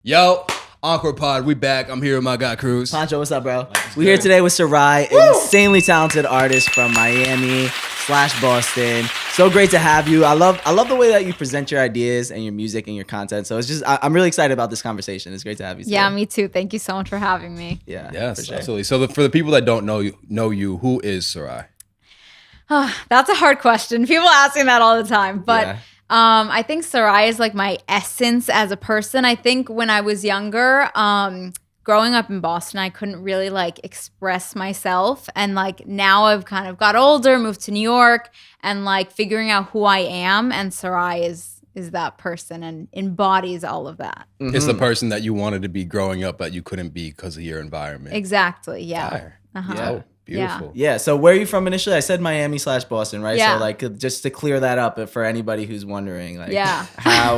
Yo, Encore Pod, we back. I'm here with my guy Cruz. Pancho, what's up, bro? We're here today with Sarai, an insanely talented artist from Miami/Boston. So great to have you. I love the way that you present your ideas and your music and your content. So it's just I'm really excited about this conversation. It's great to have you today. Yeah, me too. Thank you so much for having me. Yeah. Yes, for sure. absolutely. So for the people that don't know you, who is Sarai? That's a hard question. People ask me that all the time. But Yeah. I think Sarai is like my essence as a person. I think when I was younger, growing up in Boston, I couldn't really like express myself. And like now I've kind of got older, moved to New York, and like figuring out who I am. And Sarai is that person and embodies all of that. Mm-hmm. It's the person that you wanted to be growing up, but you couldn't be because of your environment. Exactly. Yeah. Fire. Uh-huh. Yeah. Oh, beautiful. Yeah. So where are you from initially? I said Miami/Boston, right? Yeah. So like just to clear that up for anybody who's wondering, like, Yeah.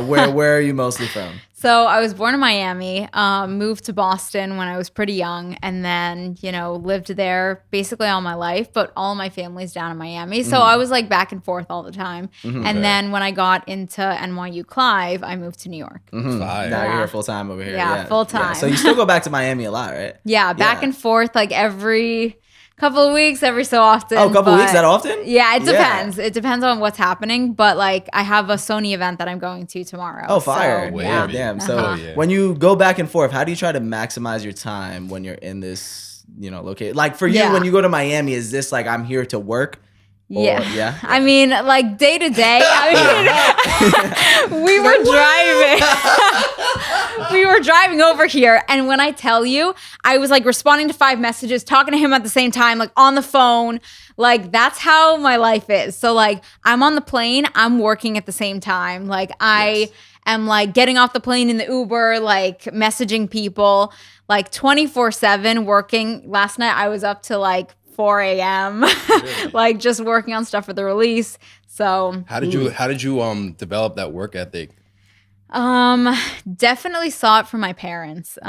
where are you mostly from? So I was born in Miami, moved to Boston when I was pretty young, and then, lived there basically all my life, but all my family's down in Miami. So I was like back and forth all the time. And then when I got into NYU Clive, I moved to New York. Fire. Now you're here full time over here. Yeah, full time. Yeah. So you still go back to Miami a lot, right? Yeah, back and forth like every couple of weeks, every so often. Oh, a couple weeks that often? Yeah, it depends. It depends on what's happening. But like I have a Sony event that I'm going to tomorrow. Oh, fire. So, Yeah, yeah. damn. So Yeah. when you go back and forth, how do you try to maximize your time when you're in this, location? Like for you, Yeah. when you go to Miami, is this like I'm here to work? Or- Yeah. I mean, like day to day, we were driving over here. And when I tell you, I was like responding to 5 messages, talking to him at the same time, like on the phone. Like that's how my life is. So like I'm on the plane, I'm working at the same time. Like I am like getting off the plane in the Uber, like messaging people, like 24/7 working. Last night I was up to like 4 a.m. like just working on stuff for the release. So How did you develop that work ethic? definitely saw it from my parents,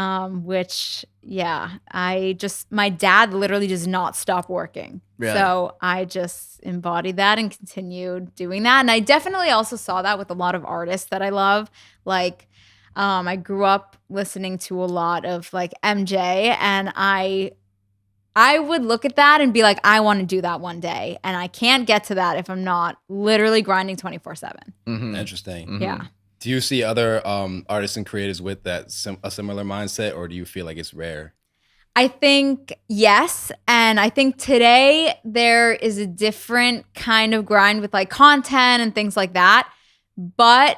which my dad literally does not stop working. Really? So I just embodied that and continued doing that. And I definitely also saw that with a lot of artists that I love. Like I grew up listening to a lot of like MJ, and I would look at that and be like, I want to do that one day. And I can't get to that if I'm not literally grinding 24/7. Interesting. Yeah. Do you see other artists and creators with that a similar mindset, or do you feel like it's rare? I think yes. And I think today there is a different kind of grind with like content and things like that. But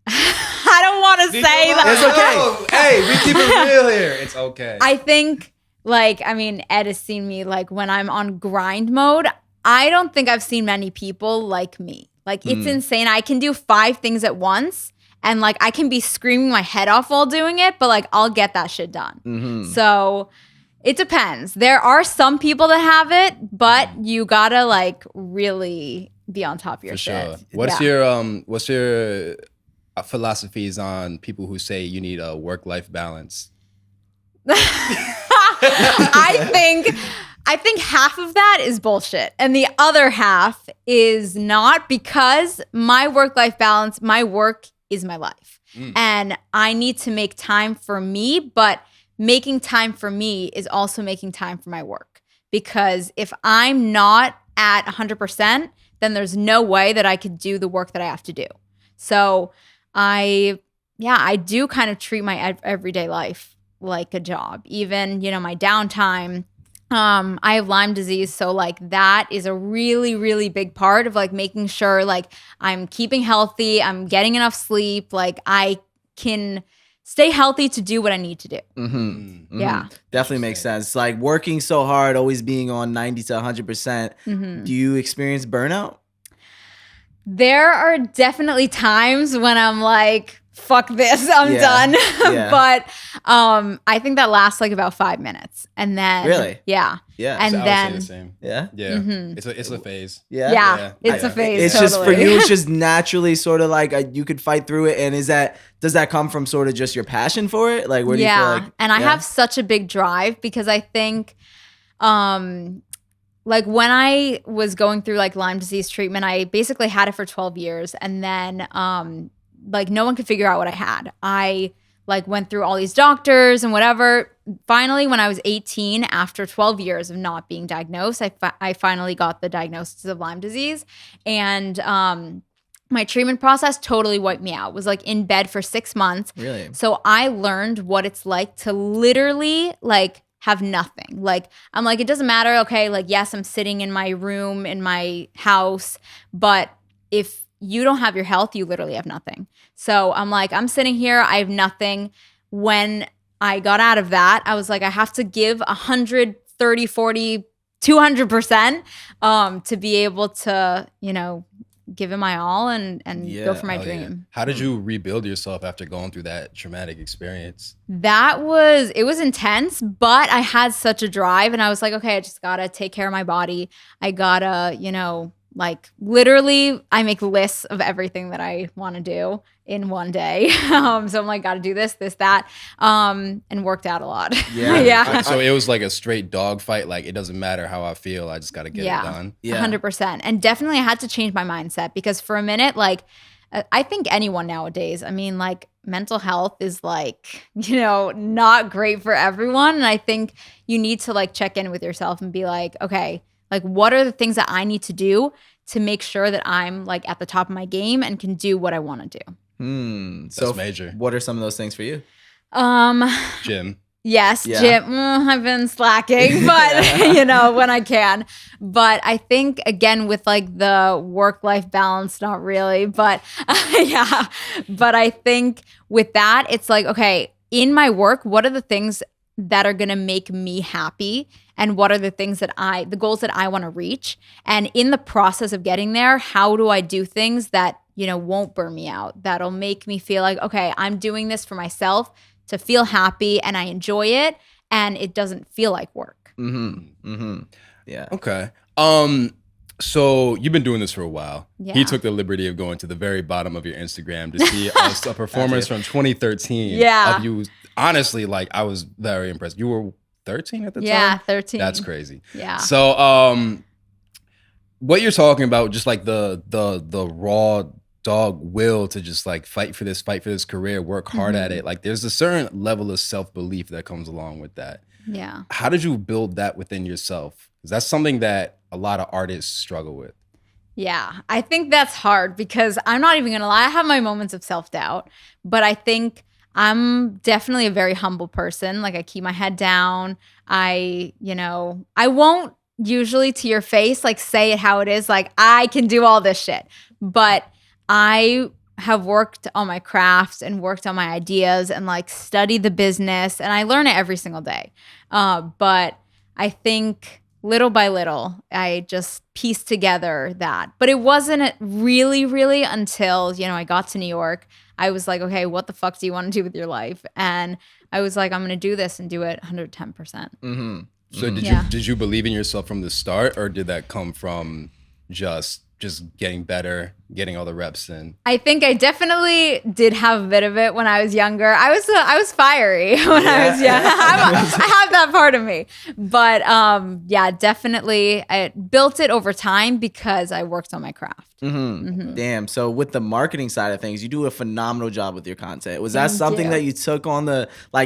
I don't want to say that. It's okay. Hey, we keep it real here. It's okay. I think Ed has seen me like when I'm on grind mode. I don't think I've seen many people like me. Like it's insane. I can do 5 things at once, and like I can be screaming my head off while doing it, but like I'll get that shit done. So it depends. There are some people that have it, but you gotta like really be on top of your shit. What's your philosophies on people who say you need a work-life balance? I think half of that is bullshit. And the other half is not, because my work-life balance, my work is my life. And I need to make time for me, but making time for me is also making time for my work. Because if I'm not at 100%, then there's no way that I could do the work that I have to do. So I do kind of treat my everyday life like a job. Even, my downtime. I have Lyme disease, so like that is a really, really big part of like making sure like I'm keeping healthy, I'm getting enough sleep, like I can stay healthy to do what I need to do. Yeah. Definitely makes sense. Like working so hard, always being on 90 to 100%. Do you experience burnout? There are definitely times when I'm like, fuck this, I'm done. Yeah. But I think that lasts like about 5 minutes. And then Really? Yeah. Yeah. And So I would then say the same. Yeah. Yeah. It's a phase. Yeah. It's a phase. It's just for you, it's just naturally sort of like you could fight through it. And does that come from sort of just your passion for it? Like, where do you feel like? And I have such a big drive because I think, like when I was going through like Lyme disease treatment, I basically had it for 12 years. And then like no one could figure out what I had. I like went through all these doctors and whatever. Finally, when I was 18, after 12 years of not being diagnosed, I finally got the diagnosis of Lyme disease. And my treatment process totally wiped me out. Was like in bed for 6 months. Really? So I learned what it's like to literally like have nothing. Like, I'm like, it doesn't matter. Okay, like, yes, I'm sitting in my room in my house, but if you don't have your health, you literally have nothing. So I'm like, I'm sitting here, I have nothing. When I got out of that, I was like, I have to give 130, 40, 200% to be able to, you know, give it my all and go for my dream. Yeah. How did you rebuild yourself after going through that traumatic experience? It was intense, but I had such a drive and I was like, okay, I just gotta take care of my body. I gotta, you know, like literally I make lists of everything that I want to do in one day. So I'm like, gotta do this, that, and worked out a lot. Yeah. Yeah. So it was like a straight dog fight. Like, it doesn't matter how I feel. I just got to get it done. Yeah. 100%. And definitely I had to change my mindset because for a minute, like, I think anyone nowadays, I mean, like, mental health is like, you know, not great for everyone. And I think you need to like check in with yourself and be like, okay, like, what are the things that I need to do to make sure that I'm like at the top of my game and can do what I want to do? So major. What are some of those things for you? Gym. Yes, Yeah. gym. I've been slacking, but you know, when I can. But I think again with like the work-life balance, not really, but yeah. But I think with that, it's like, okay, in my work, what are the things that are going to make me happy and what are the things the goals that I want to reach? And in the process of getting there, how do I do things that, you know, won't burn me out, that'll make me feel like, okay, I'm doing this for myself to feel happy and I enjoy it and it doesn't feel like work. Yeah. Okay. So you've been doing this for a while. Yeah. He took the liberty of going to the very bottom of your Instagram to see a performance from 2013 Yeah. of you. Honestly, like, I was very impressed. You were 13 at the time? Yeah, 13. That's crazy. Yeah. So what you're talking about, just like the raw dog will to just like fight for this career, work hard at it. Like, there's a certain level of self-belief that comes along with that. Yeah. How did you build that within yourself? Because that's something that a lot of artists struggle with. Yeah, I think that's hard because I'm not even gonna lie, I have my moments of self-doubt, but I think I'm definitely a very humble person. Like, I keep my head down. I won't usually to your face, like, say it how it is. Like, I can do all this shit, but I have worked on my craft and worked on my ideas and like studied the business and I learn it every single day. But I think little by little, I just pieced together that. But it wasn't really, really until, you know, I got to New York. I was like, okay, what the fuck do you want to do with your life? And I was like, I'm going to do this and do it 110%. So did you believe in yourself from the start, or did that come from just getting better, getting all the reps in? I think I definitely did have a bit of it when I was younger. I was fiery when I was young. I have that part of me. But yeah, definitely I built it over time because I worked on my craft. Damn. So with the marketing side of things, you do a phenomenal job with your content. Was that something that you took on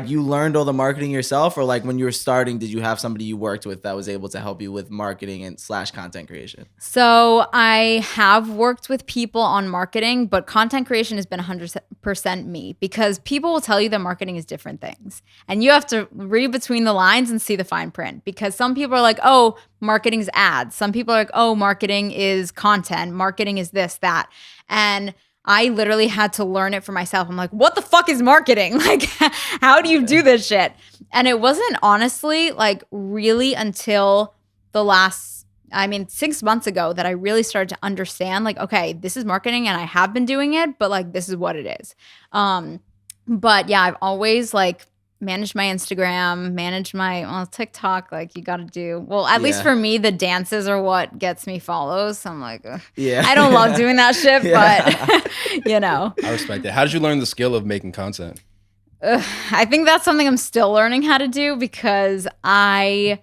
you learned all the marketing yourself, or like when you were starting, did you have somebody you worked with that was able to help you with marketing and / content creation? So I have worked with people on marketing, but content creation has been 100% me because people will tell you that marketing is different things. And you have to read between the lines and see the fine print, because some people are like, oh, marketing's ads. Some people are like, oh, marketing is content. Marketing is this, that. And I literally had to learn it for myself. I'm like, what the fuck is marketing? Like, how do you do this shit? And it wasn't honestly like really until the last 6 months ago that I really started to understand, like, okay, this is marketing and I have been doing it, but like, this is what it is. But yeah, I've always like managed my Instagram, managed my TikTok. Like, you got to do, at least for me, the dances are what gets me follows. So I'm like, ugh. I don't love doing that shit, but you know. I respect it. How did you learn the skill of making content? I think that's something I'm still learning how to do, because I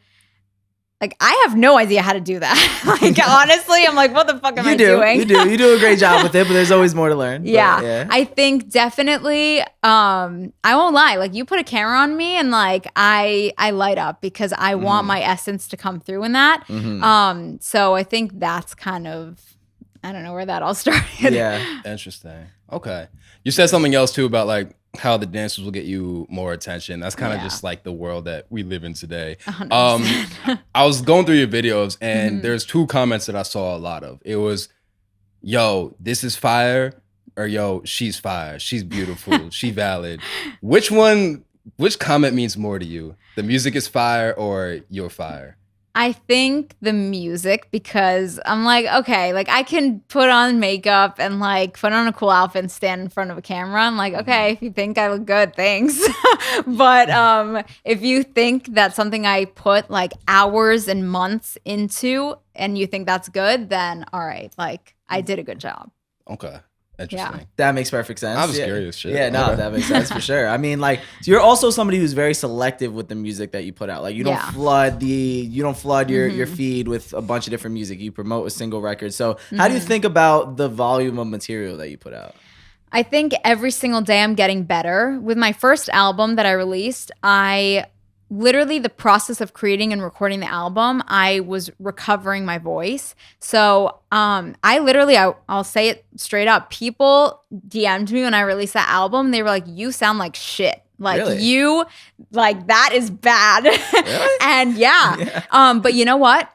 like I have no idea how to do that. Like honestly, I'm like, what the fuck am I doing? You do a great job with it, but there's always more to learn. Yeah. I think definitely, I won't lie. Like you put a camera on me and like I light up because I want my essence to come through in that. So I think that's kind of, I don't know where that all started. Yeah. Interesting. Okay. You said something else too about like how the dancers will get you more attention. That's kind of just like the world that we live in today. 100%. I was going through your videos and there's 2 comments that I saw a lot of. It was, yo, this is fire, or yo, she's fire. She's beautiful. She valid. Which comment means more to you? The music is fire or you're fire? I think the music, because I'm like, okay, like I can put on makeup and like put on a cool outfit and stand in front of a camera. I'm like, okay, if you think I look good, thanks. But if you think that's something I put like hours and months into and you think that's good, then all right, like I did a good job. Okay. Interesting. Yeah. That makes perfect sense. I was curious. Shit. Yeah, no, that makes sense for sure. I mean, like, so you're also somebody who's very selective with the music that you put out. Like, you don't flood your feed with a bunch of different music. You promote a single record. So, how do you think about the volume of material that you put out? I think every single day I'm getting better. With my first album that I released, literally the process of creating and recording the album, I was recovering my voice. So I'll say it straight up. People DM'd me when I released that album. They were like, you sound like shit. Like really? That is bad. Really? And but you know what?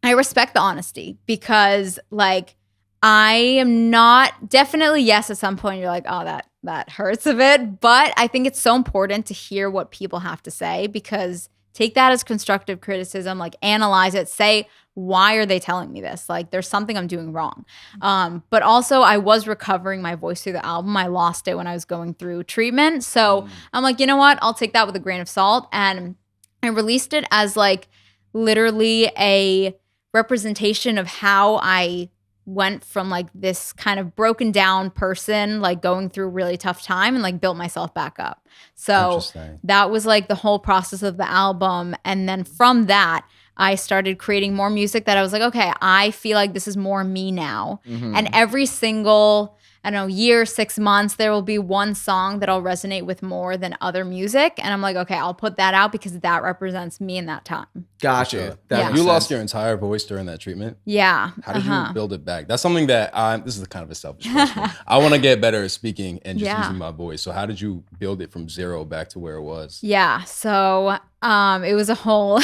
I respect the honesty because like I am not, definitely yes, at some point you're like, oh, that hurts a bit. But I think it's so important to hear what people have to say because take that as constructive criticism, like analyze it, say, why are they telling me this? Like there's something I'm doing wrong. But also I was recovering my voice through the album. I lost it when I was going through treatment. So I'm like, you know what? I'll take that with a grain of salt. And I released it as like literally a representation of how I went from like this kind of broken down person, like going through a really tough time and like built myself back up. So that was like the whole process of the album. And then from that, I started creating more music that I was like, okay, I feel like this is more me now. And every single, I don't know, year, 6 months, there will be one song that I'll resonate with more than other music. And I'm like, okay, I'll put that out because that represents me in that time. Gotcha. You lost your entire voice during that treatment? Yeah. How did you build it back? That's something that this is kind of a selfish question. I want to get better at speaking and just using my voice. So how did you build it from zero back to where it was? Yeah. So it was a whole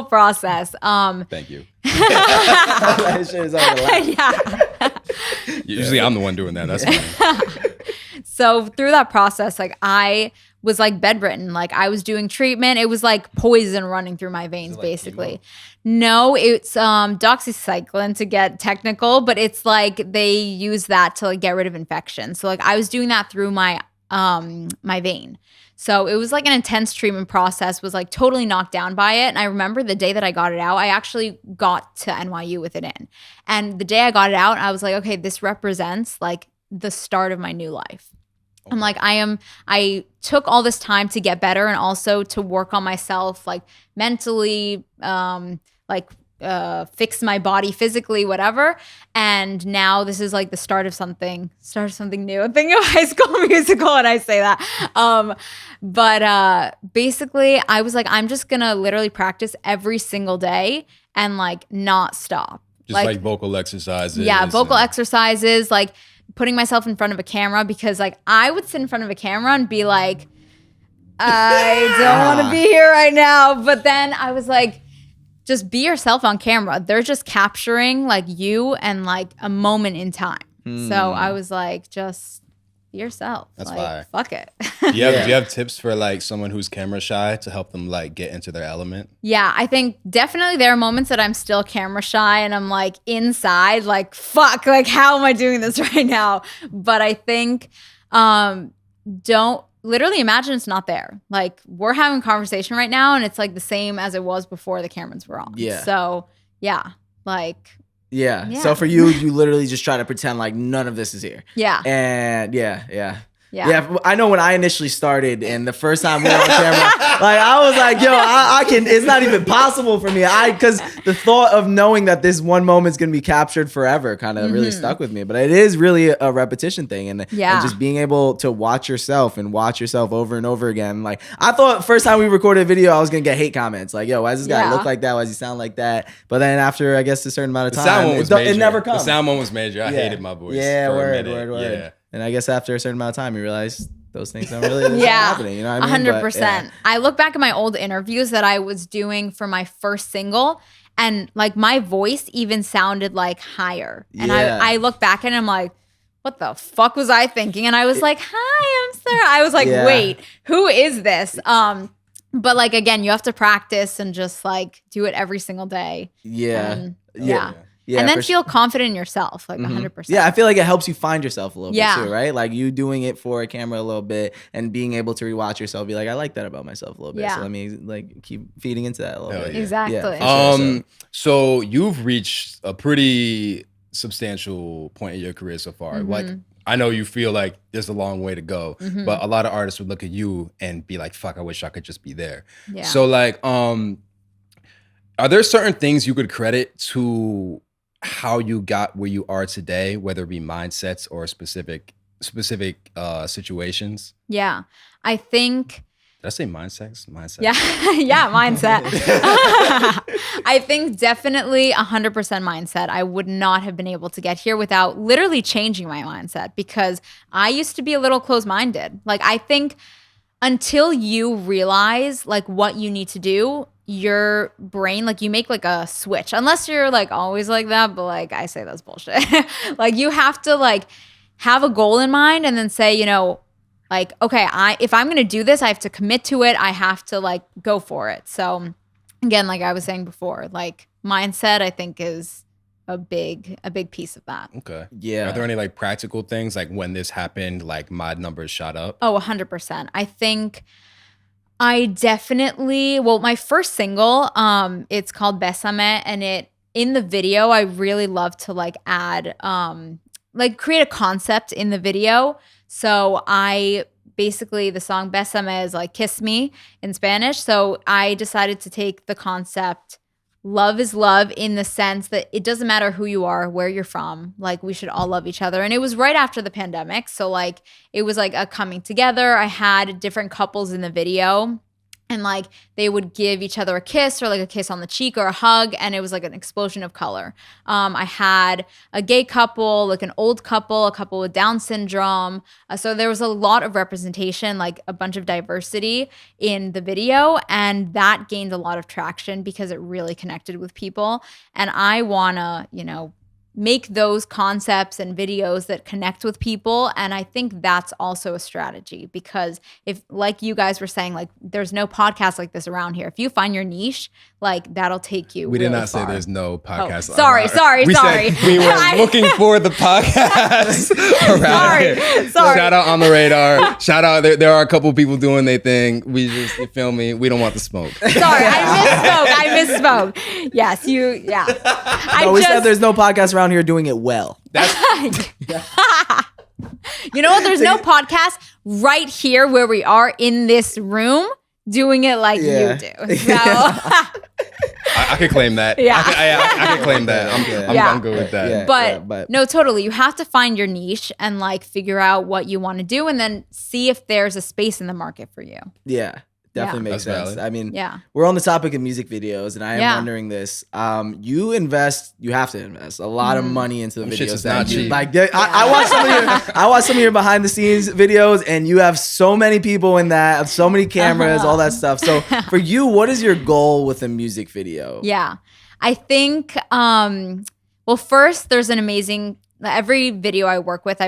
process. Thank you. Yeah. Usually I'm the one doing that. That's fine. So through that process, like I was like bedridden. Like I was doing treatment. It was like poison running through my veins, basically. No, it's doxycycline to get technical, but it's like they use that to like get rid of infection. So like I was doing that through my my vein. So it was like an intense treatment process, was like totally knocked down by it. And I remember the day that I got it out, I actually got to NYU with it in. And the day I got it out, I was like, okay, this represents like the start of my new life. I'm like, I took all this time to get better and also to work on myself, like mentally, fix my body physically, whatever. And now this is like the start of something new. I'm thinking of High School Musical when I say that. But basically I was like, I'm just gonna literally practice every single day and like not stop. Just like vocal exercises. Yeah, vocal exercises, like putting myself in front of a camera, because like I would sit in front of a camera and be like, I don't want to be here right now. But then I was like, just be yourself on camera. They're just capturing like you and like a moment in time. So I was like, just be yourself. That's like, fire. Fuck it. Do you have tips for like someone who's camera shy to help them like get into their element? Yeah, I think definitely there are moments that I'm still camera shy and I'm like inside, like, fuck, like how am I doing this right now? But I think don't literally imagine it's not there. Like we're having a conversation right now and it's like the same as it was before the cameras were on. Yeah. So yeah, like. Yeah. So for you, you literally just try to pretend like none of this is here. Yeah. And yeah. Yeah, I know when I initially started and the first time we were on camera, like I was like, yo, I can, it's not even possible for me. Because the thought of knowing that this one moment's going to be captured forever kind of really stuck with me. But it is really a repetition thing. And just being able to watch yourself over and over again. Like I thought first time we recorded a video, I was going to get hate comments. Like, yo, why does this guy look like that? Why does he sound like that? But then after, I guess, a certain amount of time, it never comes. The sound one was major. I hated my voice. Yeah, for word. Yeah. And I guess after a certain amount of time, you realize those things don't really happening. You know what I mean? 100%. I look back at my old interviews that I was doing for my first single, and like my voice even sounded like higher. And I look back and I'm like, what the fuck was I thinking? And I was like, hi, I'm Sarah. I was like, wait, who is this? But like, again, you have to practice and just like do it every single day. Yeah. And then feel confident in yourself, like 100%. Yeah, I feel like it helps you find yourself a little bit too, right? Like you doing it for a camera a little bit and being able to rewatch yourself, be like, I like that about myself a little bit. So let me like keep feeding into that a little bit. Yeah. Exactly. Yeah, so you've reached a pretty substantial point in your career so far. Like I know you feel like there's a long way to go, but a lot of artists would look at you and be like, fuck, I wish I could just be there. Yeah. So like, are there certain things you could credit to how you got where you are today, whether it be mindsets or specific situations? Yeah. I think... Did I say mindset? Mindset. Yeah. Yeah, mindset. I think definitely 100% mindset. I would not have been able to get here without literally changing my mindset, because I used to be a little closed-minded. Like, I think until you realize like what you need to do, your brain, like you make like a switch, unless you're like always like that, but like I say that's bullshit. Like you have to like have a goal in mind and then say, you know, like, okay, if I'm going to do this, I have to commit to it. I have to like go for it. So again, like I was saying before, like mindset, I think is a big piece of that. Okay. Yeah. Are there any like practical things like when this happened, like my numbers shot up? Oh, 100%. I think I definitely, well, my first single, it's called Bésame, and in the video, I really love to like add, like create a concept in the video. So the song Bésame is like kiss me in Spanish. So I decided to take the concept, love is love, in the sense that it doesn't matter who you are, where you're from, like we should all love each other. And it was right after the pandemic. So like, it was like a coming together. I had different couples in the video, and like they would give each other a kiss, or like a kiss on the cheek or a hug, and it was like an explosion of color. I had a gay couple, like an old couple, a couple with Down syndrome. So there was a lot of representation, like a bunch of diversity in the video, and that gained a lot of traction because it really connected with people. And I wanna, you know, make those concepts and videos that connect with people. And I think that's also a strategy, because if, like you guys were saying, like there's no podcast like this around here. If you find your niche, like that'll take you. We did really not far. say there's no podcast. Oh, sorry. We said we were looking for the podcast around here. Sorry. Shout out On the Radar. Shout out. There are a couple people doing their thing. We just, you feel me? We don't want the smoke. Sorry, I misspoke. Yes, yeah. We said there's no podcast around here doing it well. You know what? There's no podcast right here where we are in this room doing it like you do. So I could claim that. Yeah. I could claim that. I'm good with that. But no, totally. You have to find your niche and like figure out what you want to do, and then see if there's a space in the market for you. Yeah. Definitely makes That's sense. valid. I mean, we're on the topic of music videos, and I am wondering this. You have to invest a lot of money into the videos. Shit's not cheap. Like, I watch some of your behind the scenes videos, and you have so many people in that, so many cameras, all that stuff. So for you, what is your goal with a music video? Yeah, I think, well, first there's an amazing, every video I work with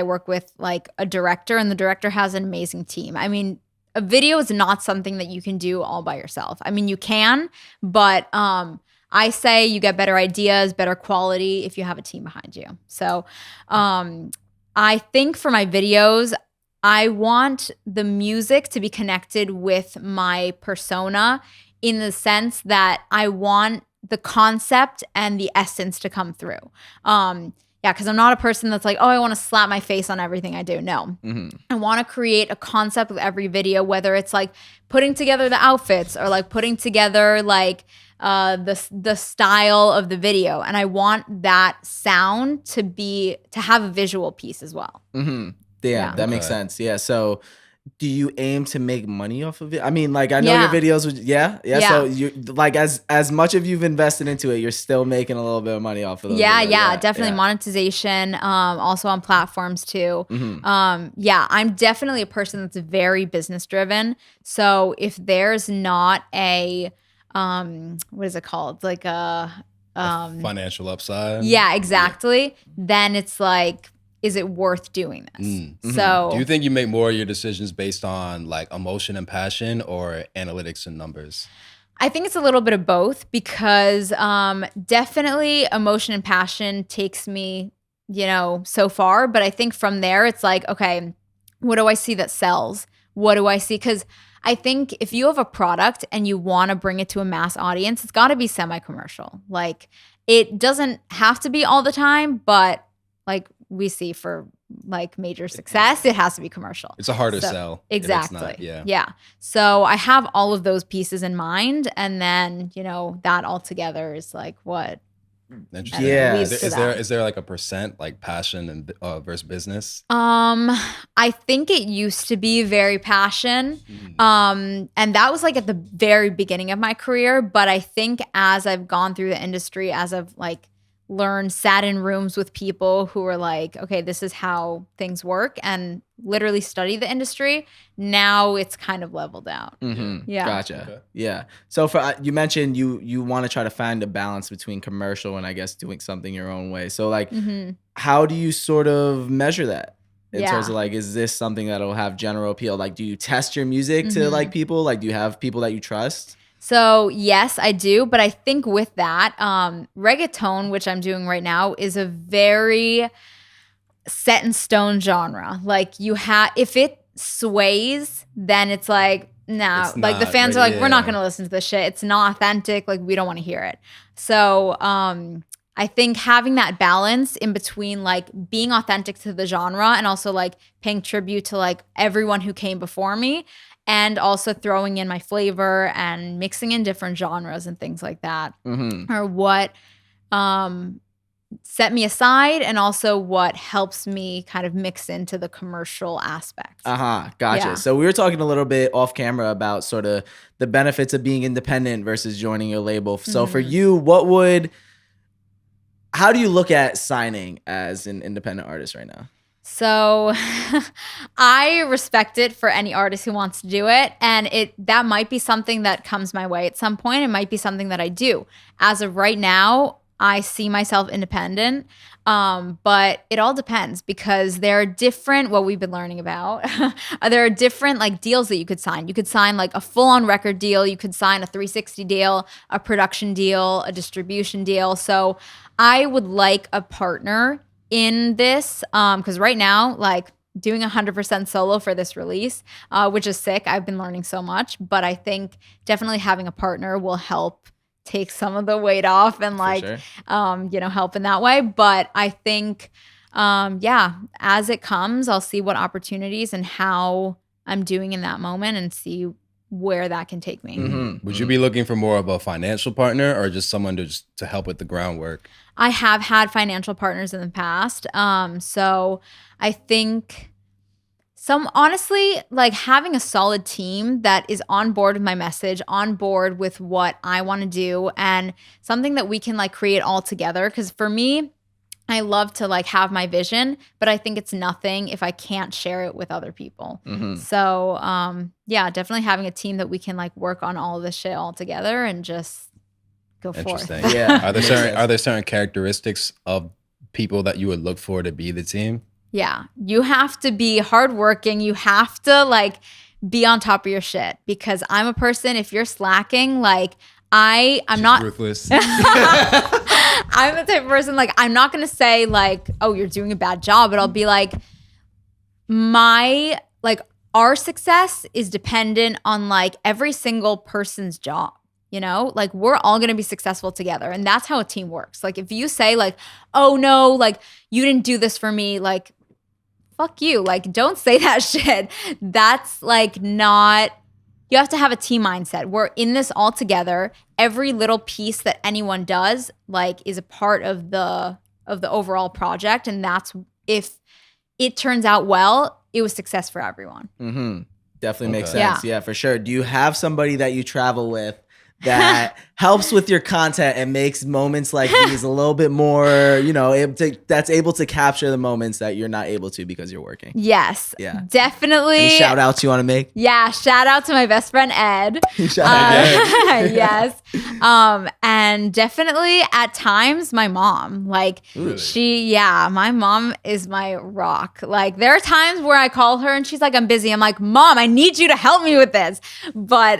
like a director, and the director has an amazing team. I mean, a video is not something that you can do all by yourself. I mean, you can, but I say you get better ideas, better quality if you have a team behind you. So I think for my videos, I want the music to be connected with my persona, in the sense that I want the concept and the essence to come through. because I'm not a person that's like, oh, I want to slap my face on everything I do. No. I want to create a concept with every video, whether it's like putting together the outfits or like putting together like the style of the video. And I want that sound to have a visual piece as well. Yeah, that makes sense. Yeah. So do you aim to make money off of it? I mean, like, I know your videos would, yeah. So you like, as much as you've invested into it, you're still making a little bit of money off of those videos. Definitely monetization. Also on platforms too. I'm definitely a person that's very business driven. So if there's not a, what is it called? Like a financial upside. Yeah, exactly. Then it's like, is it worth doing this? So do you think you make more of your decisions based on like emotion and passion or analytics and numbers? I think it's a little bit of both because definitely emotion and passion takes me, so far. But I think from there, it's like, okay, what do I see that sells? What do I see? Because I think if you have a product and you want to bring it to a mass audience, it's got to be semi-commercial. Like it doesn't have to be all the time, but like we see for like major success, it has to be commercial. It's a harder sell. Exactly. Yeah. So I have all of those pieces in mind. And then, that all together is like what. Interesting. Yeah. Is there like a percent like passion and versus business? I think it used to be very passion. And that was like at the very beginning of my career. But I think as I've gone through the industry, as I've like sat in rooms with people who were like, okay, this is how things work, and literally study the industry. Now it's kind of leveled out. Yeah. Gotcha. Okay. Yeah. So you mentioned you want to try to find a balance between commercial and I guess doing something your own way. So like, how do you sort of measure that? In terms of like, is this something that'll have general appeal? Like, do you test your music to like people? Like, do you have people that you trust? So yes, I do. But I think with that, reggaeton, which I'm doing right now, is a very set in stone genre. Like if it sways, then it's like, no, like the fans are like, we're not going to listen to this shit. It's not authentic. Like we don't want to hear it. So, I think having that balance in between like being authentic to the genre and also like paying tribute to like everyone who came before me, and also throwing in my flavor and mixing in different genres and things like that are what set me aside, and also what helps me kind of mix into the commercial aspect. Gotcha. Yeah. So we were talking a little bit off camera about sort of the benefits of being independent versus joining a label. So for you, how do you look at signing as an independent artist right now? So I respect it for any artist who wants to do it. And that might be something that comes my way at some point. It might be something that I do. As of right now, I see myself independent. But it all depends, because there are different, what we've been learning about, there are different like deals that you could sign. You could sign like a full-on record deal. You could sign a 360 deal, a production deal, a distribution deal. So I would like a partner in this, because right now, like doing 100% solo for this release, which is sick. I've been learning so much, but I think definitely having a partner will help take some of the weight off and like, help in that way. But I think, as it comes, I'll see what opportunities and how I'm doing in that moment and see where that can take me. Would you be looking for more of a financial partner or just someone to help with the groundwork? I have had financial partners in the past. So I think honestly, like having a solid team that is on board with my message, on board with what I want to do, and something that we can like create all together. Because for me, I love to like have my vision, but I think it's nothing if I can't share it with other people. So definitely having a team that we can like work on all of this shit all together and just go forth. Yeah. Are there certain characteristics of people that you would look for to be the team? Yeah. You have to be hardworking. You have to like be on top of your shit, because I'm a person, if you're slacking, like I'm She's not ruthless. I'm the type of person, like, I'm not going to say like, oh, you're doing a bad job, but I'll be like, our success is dependent on like every single person's job. You know, like we're all going to be successful together. And that's how a team works. Like if you say like, oh no, like you didn't do this for me, like fuck you. Like don't say that shit. That's like not, you have to have a team mindset. We're in this all together. Every little piece that anyone does like is a part of the overall project. And that's, if it turns out well, it was success for everyone. Mm-hmm. Definitely makes sense. Yeah, for sure. Do you have somebody that you travel with that helps with your content and makes moments like these a little bit more, you know, that's able to capture the moments that you're not able to because you're working? Yes. Yeah. Definitely. Any shout outs you want to make? Yeah. Shout out to my best friend, Ed. Yes. And definitely at times my mom, like my mom is my rock. Like there are times where I call her and she's like, I'm busy. I'm like, Mom, I need you to help me with this. But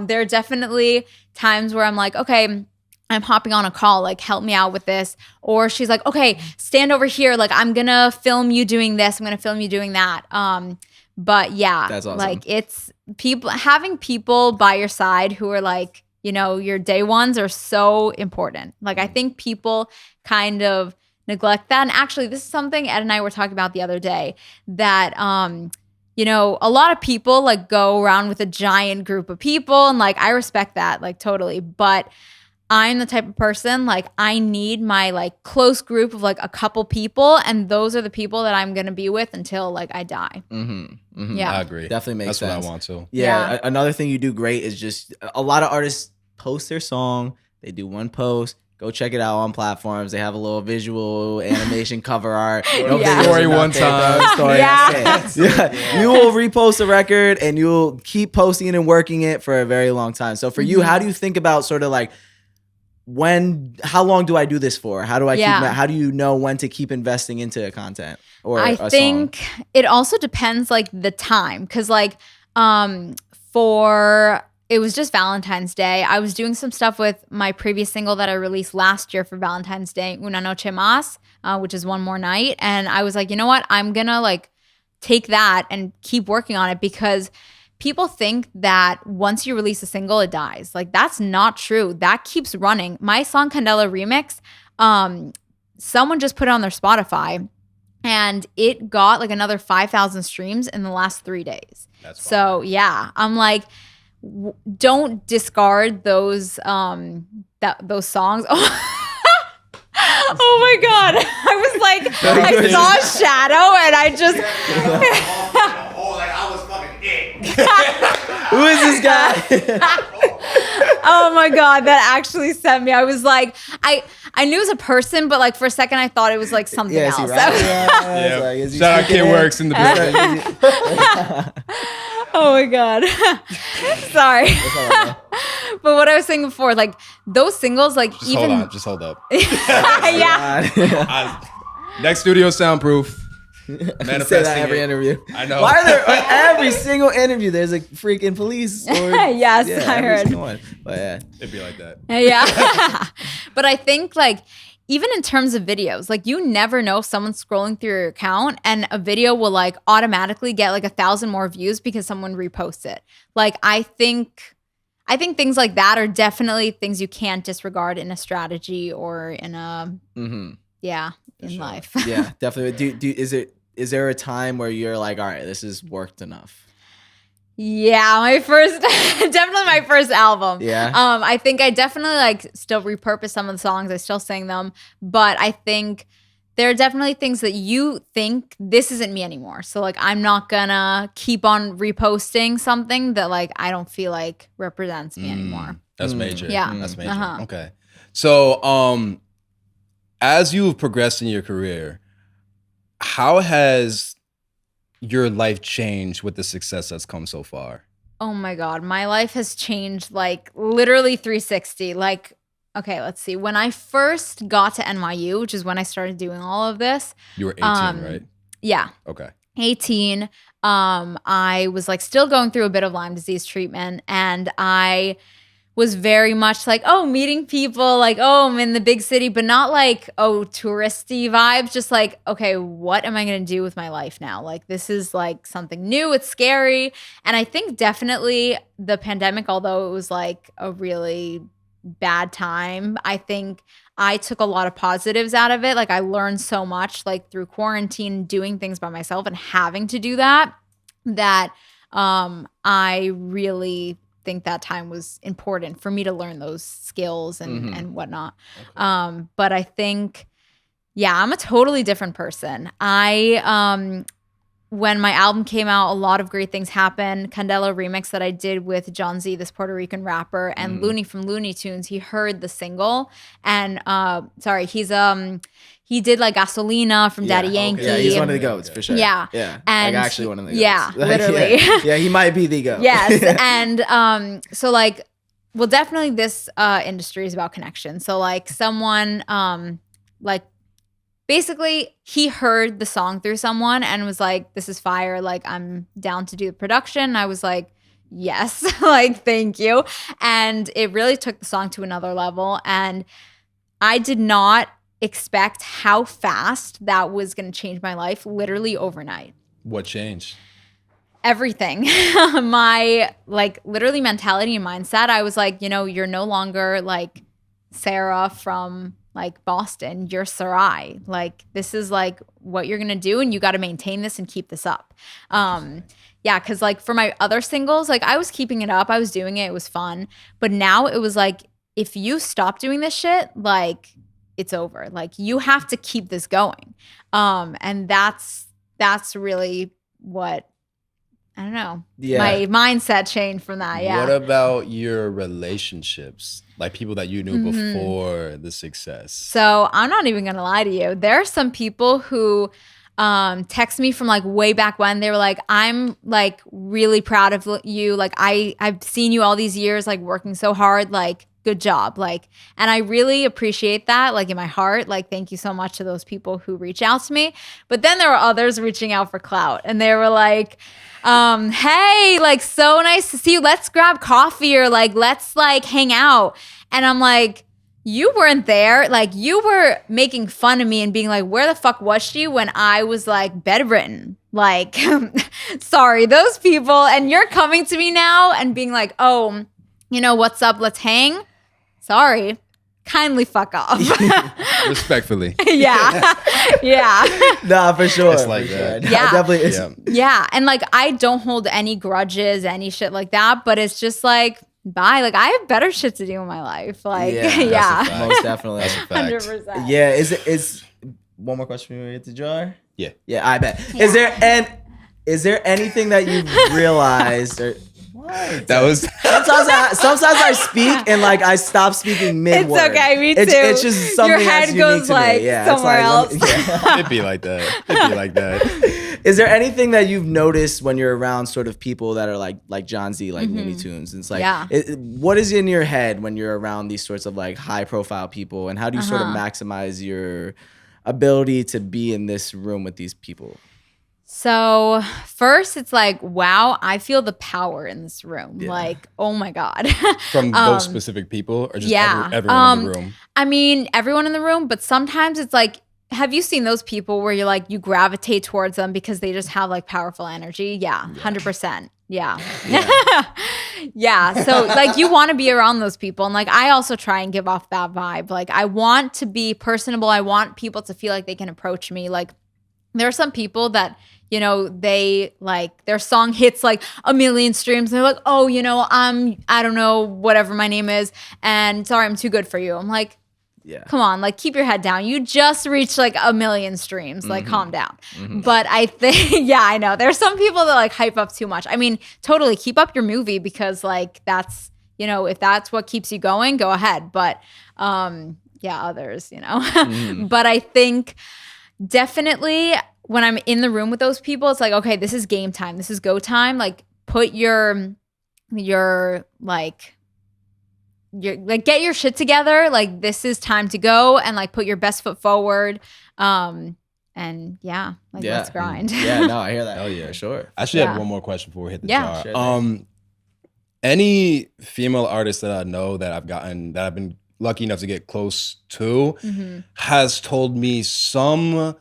there are definitely times where I'm like, okay, I'm hopping on a call, like help me out with this. Or she's like, okay, stand over here. Like I'm going to film you doing this. I'm going to film you doing that. But yeah, that's awesome. Like it's having people by your side who are like, you know, your day ones are so important. Like I think people kind of neglect that. And actually this is something Ed and I were talking about the other day, that, you know, a lot of people like go around with a giant group of people, and like I respect that, like totally. But I'm the type of person, like I need my like close group of like a couple people, and those are the people that I'm gonna be with until like I die. Mm-hmm. Mm-hmm. Yeah, I agree. Definitely makes sense. That's what I want to. Yeah. Another thing you do great is just a lot of artists post their song. They do one post. Go check it out on platforms. They have a little visual animation cover art. Story one time. You will repost a record and you'll keep posting it and working it for a very long time. So for you, how do you think about sort of like how long do I do this for? How do I how do you know when to keep investing into content or I think it also depends like the time. Cause like it was just Valentine's Day. I was doing some stuff with my previous single that I released last year for Valentine's Day, Una Noche Más, which is One More Night. And I was like, you know what? I'm going to like take that and keep working on it, because people think that once you release a single, it dies. Like that's not true. That keeps running. My song Candela Remix, someone just put it on their Spotify and it got like another 5,000 streams in the last 3 days. That's fine. So yeah, I'm like, don't discard those those songs. Oh my God. I was like, I saw a shadow and I just like I was fucking it. Who is this guy? Oh my God, that actually sent me. I was like, I knew it was a person, but like for a second I thought it was like something else. Shout out Kid Works in the building. Oh my God. Sorry. But what I was saying before, like those singles, like Just hold up. Yeah. Next studio soundproof. Manifesting say that every interview. I know. Why are there every single interview there's a freaking police? Or, yes, I heard. One. But yeah, it'd be like that. Yeah. But I think like even in terms of videos, like you never know if someone's scrolling through your account and a video will like automatically get like 1,000 more views because someone reposts it. Like I think things like that are definitely things you can't disregard in a strategy or in a life. Yeah, definitely. Is there a time where you're like, all right, this has worked enough? Yeah, definitely my first album. Yeah. I think I definitely like still repurpose some of the songs. I still sing them, but I think there are definitely things that you think this isn't me anymore. So like, I'm not gonna keep on reposting something that like I don't feel like represents me anymore. That's major. Yeah. That's major. Okay. So, as you've progressed in your career, how has your life changed with the success that's come so far? Oh my God. My life has changed like literally 360. Like, okay, let's see. When I first got to NYU, which is when I started doing all of this. You were 18, right? Yeah. Okay. 18. I was like still going through a bit of Lyme disease treatment, and I was very much like, oh, meeting people, like, oh, I'm in the big city, but not like, oh, touristy vibes. Just like, okay, what am I going to do with my life now? Like, this is like something new. It's scary. And I think definitely the pandemic, although it was like a really bad time, I think I took a lot of positives out of it. Like, I learned so much, like through quarantine, doing things by myself and having to do that I really think that time was important for me to learn those skills and whatnot. Okay. But I think, I'm a totally different person. When my album came out, a lot of great things happened. Candela remix that I did with John Z, this Puerto Rican rapper, and Looney from Looney Tunes, he heard the single. And he did like Gasolina from Daddy Yankee. Yeah, he's one of the GOATs for sure. Yeah. And like actually one of the GOATs. Yeah, literally. Yeah, he might be the GOAT. Yes. And so like, well, definitely this industry is about connection. So like someone like, basically, he heard the song through someone and was like, this is fire. Like, I'm down to do the production. I was like, yes, like, thank you. And it really took the song to another level. And I did not expect how fast that was going to change my life, literally overnight. What changed? Everything. My, like, literally mentality and mindset. I was like, you're no longer, like, Sarah from like Boston, you're Sarai. Like, this is like what you're gonna do, and you got to maintain this and keep this up. Because like for my other singles, like I was keeping it up, I was doing it, it was fun. But now it was like, if you stop doing this shit, like it's over. Like you have to keep this going. And that's really what, I don't know. Yeah. My mindset changed from that. Yeah. What about your relationships? Like people that you knew before the success? So I'm not even going to lie to you. There are some people who text me from like way back when. They were like, I'm like really proud of you. Like I've seen you all these years, like working so hard, like good job. Like, and I really appreciate that, like in my heart. Like, thank you so much to those people who reach out to me. But then there were others reaching out for clout, and they were like, hey, like so nice to see you. Let's grab coffee, or like let's like hang out. And I'm like, you weren't there. Like you were making fun of me and being like, where the fuck was she when I was like bedridden? Like, sorry, those people. And you're coming to me now and being like, oh, what's up? Let's hang. Sorry. Kindly fuck off. Respectfully. Yeah. Nah, for sure. It's like that. Yeah. Definitely. Yeah. And like, I don't hold any grudges, any shit like that, but it's just like, bye. Like, I have better shit to do in my life. Like, yeah. Most definitely. That's a fact. 100%. Yeah. Is one more question before we get to Jar? Yeah. Yeah, I bet. Yeah. Is there anything that you've realized or that was sometimes I speak and like I stop speaking mid-word. It's okay, me too. It's just something your head that's goes to like me. Yeah, somewhere else. It'd be like that. Is there anything that you've noticed when you're around sort of people that are like John Z, like Looney Tunes? It's like, what is in your head when you're around these sorts of like high profile people, and how do you sort of maximize your ability to be in this room with these people? So first it's like, wow, I feel the power in this room. Yeah. Like, oh my God. From those specific people, or just everyone in the room? I mean, everyone in the room, but sometimes it's like, have you seen those people where you're like, you gravitate towards them because they just have like powerful energy? Yeah. 100%. Yeah. Yeah. So like you want to be around those people. And like, I also try and give off that vibe. Like I want to be personable. I want people to feel like they can approach me. Like there are some people that, they like their song hits like 1 million streams. They're like, oh, I don't know, whatever my name is. And sorry, I'm too good for you. I'm like, come on, like keep your head down. You just reached like 1 million streams. Like calm down. But I think, I know. There's some people that like hype up too much. I mean, totally keep up your movie because like that's, if that's what keeps you going, go ahead. But others, But I think definitely when I'm in the room with those people, it's like, okay, this is game time. This is go time. Like put your get your shit together. Like this is time to go, and like put your best foot forward. Let's grind. Yeah, no, I hear that. Oh yeah, for sure. I actually have one more question before we hit the jar. Sure Any female artist that I know that I've been lucky enough to get close to has told me some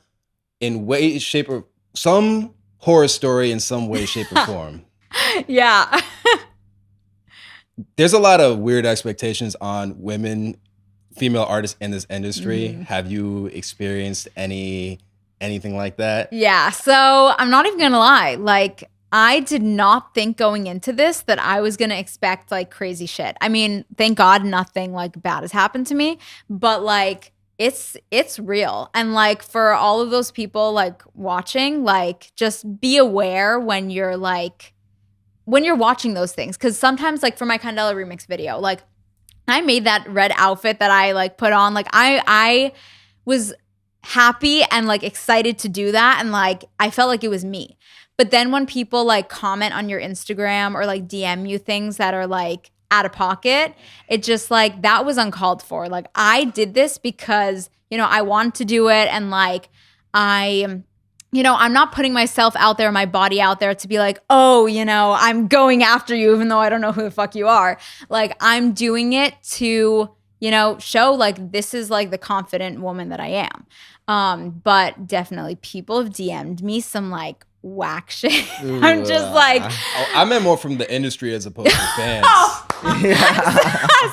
horror story in some way, shape, or form. Yeah. There's a lot of weird expectations on female artists in this industry. Have you experienced anything like that? Yeah. So I'm not even gonna lie. Like, I did not think going into this that I was gonna expect like crazy shit. I mean, thank God nothing like bad has happened to me, but like it's real. And like for all of those people like watching, like just be aware when you're watching those things. Cause sometimes like for my Candela remix video, like I made that red outfit that I like put on. Like I was happy and like excited to do that. And like I felt like it was me. But then when people like comment on your Instagram or like DM you things that are like out of pocket, it just like that was uncalled for. Like I did this because, I wanted to do it. And like I'm not putting myself out there, my body out there to be like, oh, I'm going after you, even though I don't know who the fuck you are. Like I'm doing it to, show like this is like the confident woman that I am. But definitely people have DM'd me some like whack shit. I'm just like, I meant more from the industry as opposed to fans.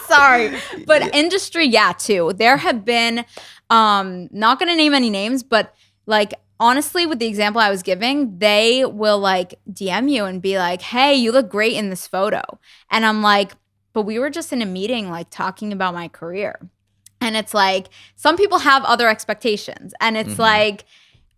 Sorry, but industry, yeah, too. There have been, not gonna name any names, but like honestly, with the example I was giving, they will like DM you and be like, hey, you look great in this photo, and I'm like, but we were just in a meeting like talking about my career, and it's like some people have other expectations, and it's like,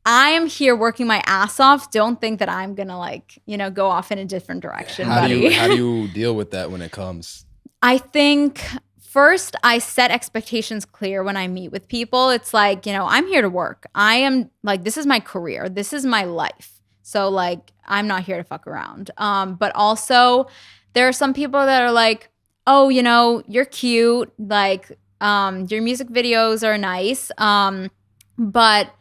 I am here working my ass off. Don't think that I'm gonna like, go off in a different direction, buddy. How do you deal with that when it comes? I think first I set expectations clear when I meet with people. It's like, I'm here to work. I am like, this is my career. This is my life. So like, I'm not here to fuck around. But also there are some people that are like, oh, you're cute. Like, your music videos are nice. But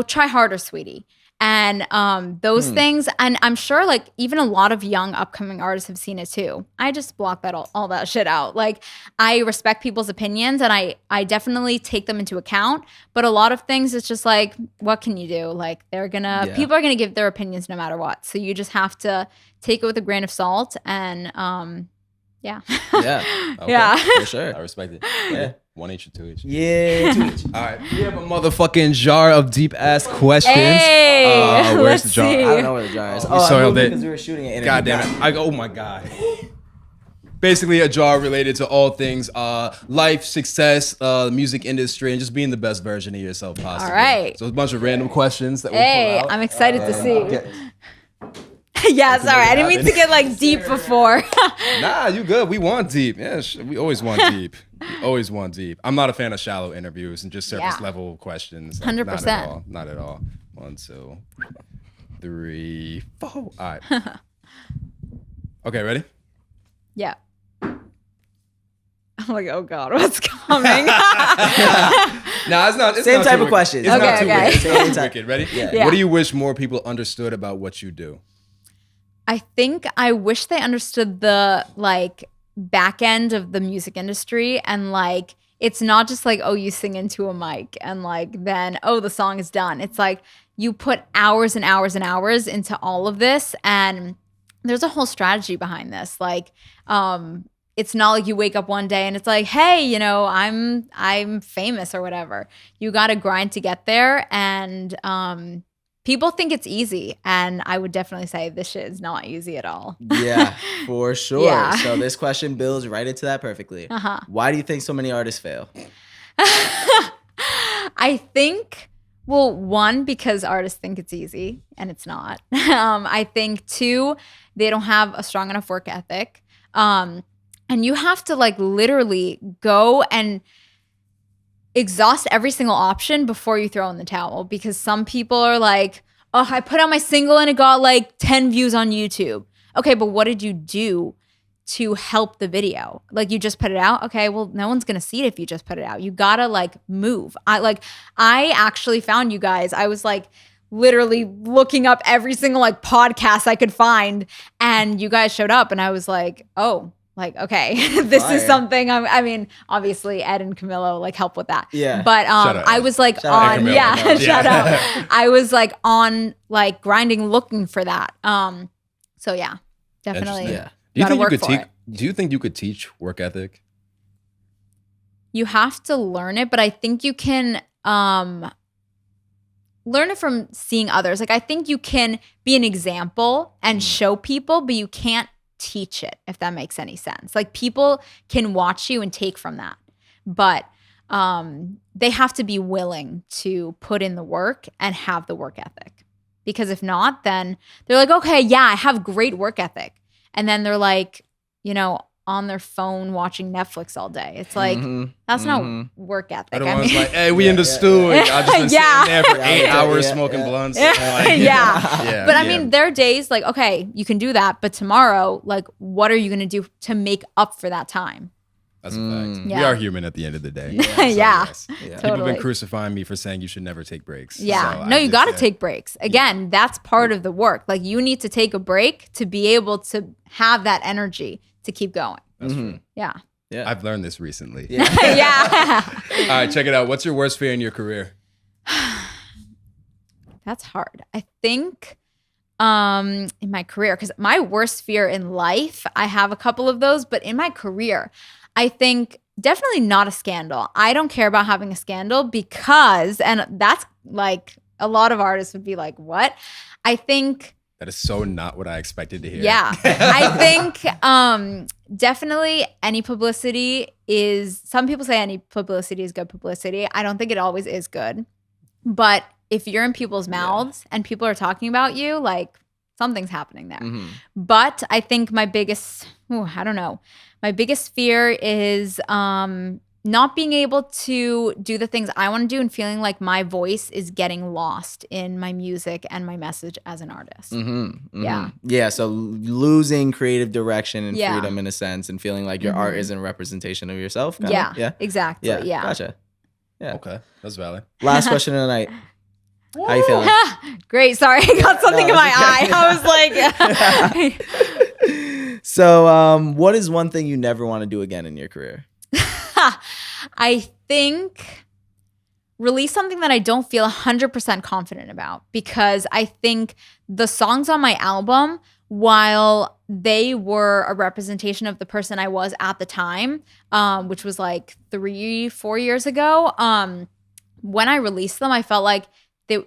try harder, sweetie. And those things, and I'm sure like even a lot of young upcoming artists have seen it too. I just block that all that shit out. Like I respect people's opinions and I definitely take them into account. But a lot of things, it's just like, what can you do? Like people are gonna give their opinions no matter what. So you just have to take it with a grain of salt and yeah. Yeah. Okay, Yeah. for sure. I respect it. Yeah. 1 each or 2 each? Yeah, 2 each. All right. We have a motherfucking jar of deep ass questions. Hey, where's let's the jar? see. I don't know where the jar is. We soiled it. Because we were shooting it. God damn it. Oh my God. Basically a jar related to all things life, success, music industry, and just being the best version of yourself possible. All right. So it's a bunch of random questions that we'll Hey, pull out. I'm excited to see. Yeah, sorry. I didn't mean to get like deep before. Nah, you good. We want deep. Yeah, we always want deep. We always want deep. I'm not a fan of shallow interviews and just surface level questions. 100%. Not at all. 1, 2, 3, 4. All right. Okay, ready? Yeah. I'm like, oh God, what's coming? Nah, it's not. It's Same not type too of questions. It's not Okay, too okay. wicked. It's not too Same wicked. Ready? Yeah. What do you wish more people understood about what you do? I think I wish they understood the like back end of the music industry and like it's not just like, oh, you sing into a mic and like then, oh, the song is done. It's like you put hours and hours and hours into all of this and there's a whole strategy behind this. Like, it's not like you wake up one day and it's like, hey, I'm famous or whatever. You got to grind to get there. And people think it's easy. And I would definitely say this shit is not easy at all. Yeah, for sure. Yeah. So this question builds right into that perfectly. Why do you think so many artists fail? I think, well, 1, because artists think it's easy and it's not. I think 2, they don't have a strong enough work ethic. And you have to like literally go and exhaust every single option before you throw in the towel, because some people are like, oh, I put out my single and it got like 10 views on YouTube. Okay, but what did you do to help the video? Like you just put it out. Okay, well, no one's gonna see it if you just put it out. You gotta like move. I actually found you guys. I was like literally looking up every single like podcast I could find, and you guys showed up, and I was like, oh, like, okay, this is something. I mean, obviously Ed and Camilo like help with that. Yeah. But I was like on, yeah, shout out. I was like on like grinding, looking for that. So yeah, definitely. Yeah. Do you think you could teach work ethic? You have to learn it, but I think you can learn it from seeing others. Like I think you can be an example and show people, but you can't teach it, if that makes any sense. Like people can watch you and take from that, but they have to be willing to put in the work and have the work ethic. Because if not, then they're like, okay, yeah, I have great work ethic. And then they're like, you know, on their phone watching Netflix all day. It's like, that's not work ethic. Everyone's like, hey, we in the stew. And I've just been sitting there for 8 hours smoking blunts. Like, But I mean, there are days like, okay, you can do that. But tomorrow, like, what are you going to do to make up for that time? That's a fact. We are human at the end of the day. Totally. People have been crucifying me for saying you should never take breaks. Yeah. So no, you got to take breaks. Again, that's part of the work. Like you need to take a break to be able to have that energy to keep going. That's true. Yeah. I've learned this recently. Yeah. All right, check it out. What's your worst fear in your career? That's hard. I think in my career, because my worst fear in life, I have a couple of those, but in my career, I think definitely not a scandal. I don't care about having a scandal because, and that's like a lot of artists would be like, what? I think that is so not what I expected to hear. Yeah. I think definitely any publicity is, some people say any publicity is good publicity. I don't think it always is good. But if you're in people's mouths and people are talking about you, like something's happening there. But I think my biggest, my biggest fear is not being able to do the things I want to do and feeling like my voice is getting lost in my music and my message as an artist. Yeah. So losing creative direction and freedom in a sense, and feeling like your art isn't a representation of yourself. Yeah. Exactly. Yeah. Gotcha. Yeah. Okay. That's valid. Last question of the night. How you feeling? Great. Sorry. I got something in my eye. I was like. So what is one thing you never want to do again in your career? I think release something that I don't feel 100% confident about, because I think the songs on my album, while they were a representation of the person I was at the time, which was like 3-4 years ago, when I released them, I felt like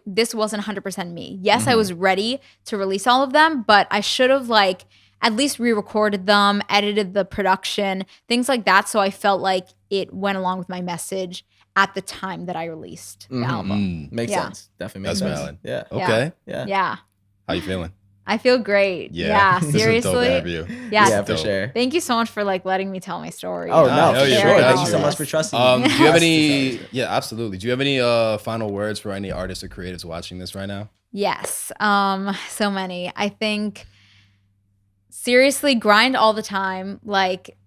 this wasn't 100% me. Yes, I was ready to release all of them, but I should have like at least re-recorded them, edited the production, things like that. So I felt like it went along with my message at the time that I released the album. Makes sense. Definitely makes That's sense. valid. Yeah. Okay. Yeah. How you feeling? I feel great. Yeah. This is dope to Seriously. have you. Yeah, for sure. Thank you so much for like letting me tell my story. Oh, no, for yeah, sure. sure. Thank you so much for trusting me. Do you have any? Yeah, absolutely. Do you have any final words for any artists or creatives watching this right now? Yes. So many. I think seriously, grind all the time. Like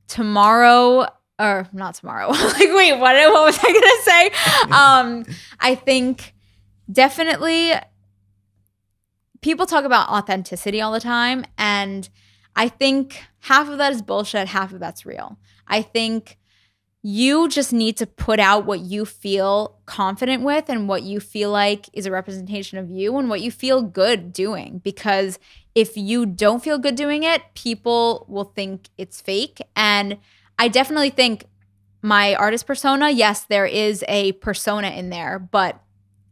tomorrow, or not tomorrow. Like, wait, what was I gonna say? I think definitely people talk about authenticity all the time, and I think half of that is bullshit, half of that's real. I think you just need to put out what you feel confident with and what you feel like is a representation of you and what you feel good doing. Because if you don't feel good doing it, people will think it's fake. And I definitely think my artist persona, yes, there is a persona in there, but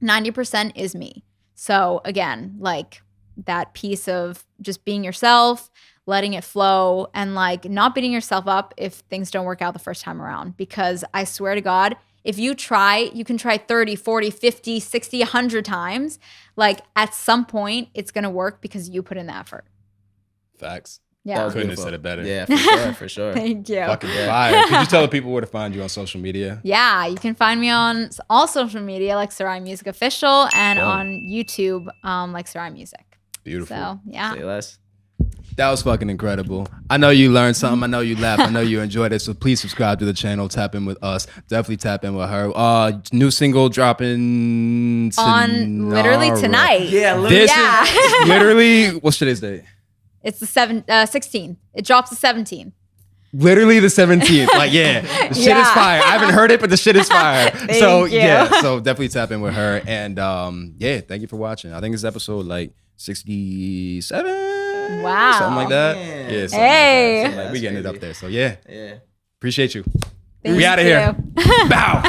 90% is me. So again, like that piece of just being yourself, letting it flow, and like not beating yourself up if things don't work out the first time around. Because I swear to God, if you try, you can try 30, 40, 50, 60, 100 times. Like at some point it's going to work because you put in the effort. Facts. Yeah. Couldn't have said it better. Yeah, for sure, for sure. Thank you. Fucking fire. Could you tell the people where to find you on social media? Yeah, you can find me on all social media like Sarai Music Official, and on YouTube like Sarai Music. Beautiful. So yeah. Say less. That was fucking incredible. I know you learned something. I know you laughed. I know you enjoyed it. So please subscribe to the channel. Tap in with us. Definitely tap in with her. New single dropping On literally tonight. Yeah, This is literally, what's today's date? It's the 16th. It drops the 17th. Literally the 17th. Like, yeah, the shit is fire. I haven't heard it, but the shit is fire. So you. yeah, so definitely tap in with her. And yeah, thank you for watching. I think it's episode like 67. Wow. Something like that. Man. Yeah. Hey. Like, we getting it up there. So yeah. Yeah. Appreciate you. Thank We out of you. here. Bow.